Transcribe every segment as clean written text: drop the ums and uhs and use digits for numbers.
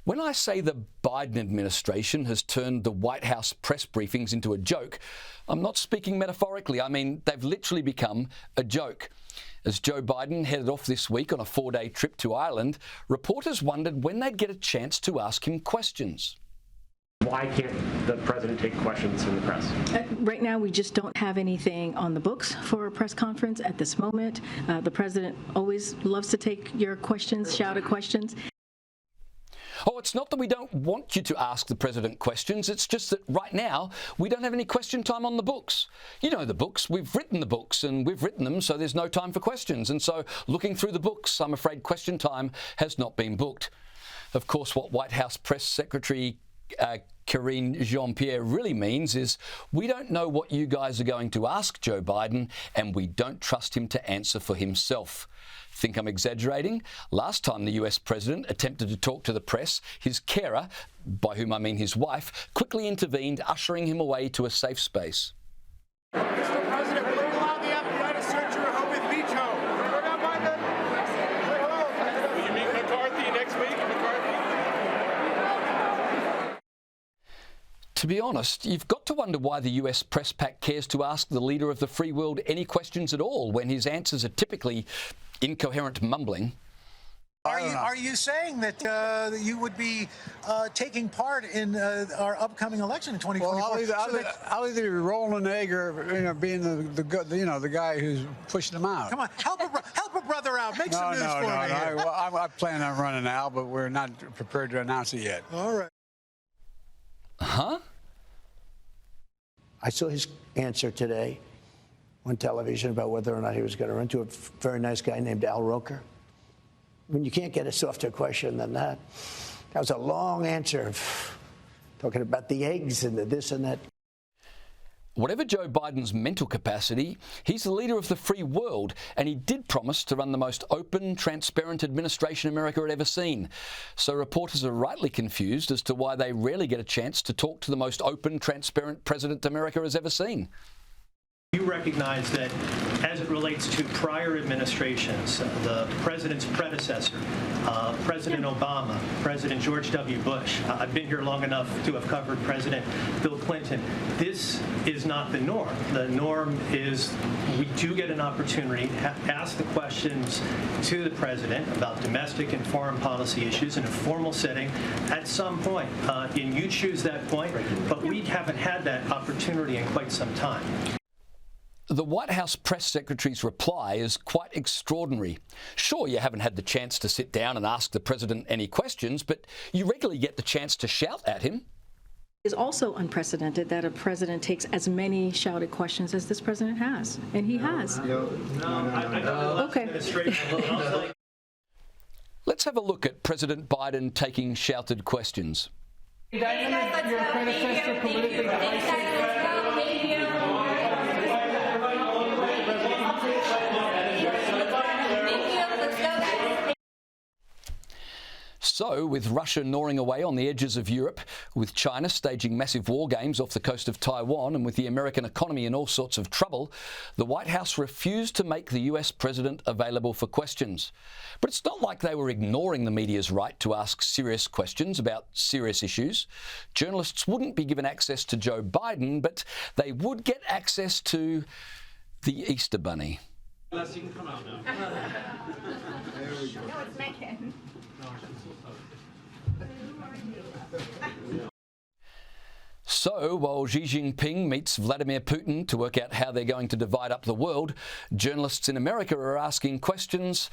When I say the Biden administration has turned the White House press briefings into a joke, I'm not speaking metaphorically. I mean, they've literally become a joke. As Joe Biden headed off this week on a 4-day trip to Ireland, reporters wondered when they'd get a chance to ask him questions. Why can't the president take questions from the press? Right now, we just don't have anything on the books for a press conference at this moment. The president always loves to take your questions, shouted questions. Oh, it's not that we don't want you to ask the president questions. It's just that right now we don't have any question time on the books. You know the books. We've written the books and we've written them, so there's no time for questions. And so looking through the books, I'm afraid question time has not been booked. Of course, what White House Press Secretary Karine Jean-Pierre really means is we don't know what you guys are going to ask Joe Biden, and we don't trust him to answer for himself. Think I'm exaggerating? Last time the US president attempted to talk to the press, his carer, by whom I mean his wife, quickly intervened, ushering him away to a safe space. Mr. President, will you allow the FBI to search your home with veto? Will you meet McCarthy next week? To be honest, you've got to wonder why the US press pack cares to ask the leader of the free world any questions at all when his answers are typically incoherent mumbling. Are you saying that you would be taking part in our upcoming election in 2024? Well, I'll either be rolling an egg or being the guy who's pushing them out. Come on, help a brother out. Make some news for me. I plan on running now, but we're not prepared to announce it yet. All right. Huh? I saw his answer today on television about whether or not he was going to run to a very nice guy named Al Roker. I mean, you can't get a softer question than that. That was a long answer, talking about the eggs and the this and that. Whatever Joe Biden's mental capacity, he's the leader of the free world, and he did promise to run the most open, transparent administration America had ever seen. So reporters are rightly confused as to why they rarely get a chance to talk to the most open, transparent president America has ever seen. You recognize that as it relates to prior administrations, the president's predecessor, President Obama, President George W. Bush, I've been here long enough to have covered President Bill Clinton. This is not the norm. The norm is we do get an opportunity to ask the questions to the president about domestic and foreign policy issues in a formal setting at some point. And you choose that point, but we haven't had that opportunity in quite some time. The White House press secretary's reply is quite extraordinary. Sure, you haven't had the chance to sit down and ask the president any questions, but you regularly get the chance to shout at him. It is also unprecedented that a president takes as many shouted questions as this president has, and he has. Okay. Let's have a look at President Biden taking shouted questions. So, with Russia gnawing away on the edges of Europe, with China staging massive war games off the coast of Taiwan, and with the American economy in all sorts of trouble, the White House refused to make the US president available for questions. But it's not like they were ignoring the media's right to ask serious questions about serious issues. Journalists wouldn't be given access to Joe Biden, but they would get access to the Easter Bunny. Les, you can come out now. There we go. No, it's Megan. So, while Xi Jinping meets Vladimir Putin to work out how they're going to divide up the world, journalists in America are asking questions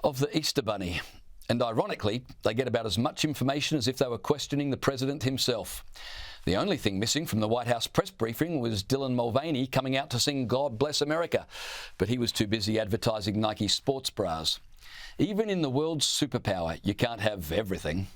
of the Easter Bunny. And ironically, they get about as much information as if they were questioning the president himself. The only thing missing from the White House press briefing was Dylan Mulvaney coming out to sing God Bless America, but he was too busy advertising Nike sports bras. Even in the world's superpower, you can't have everything.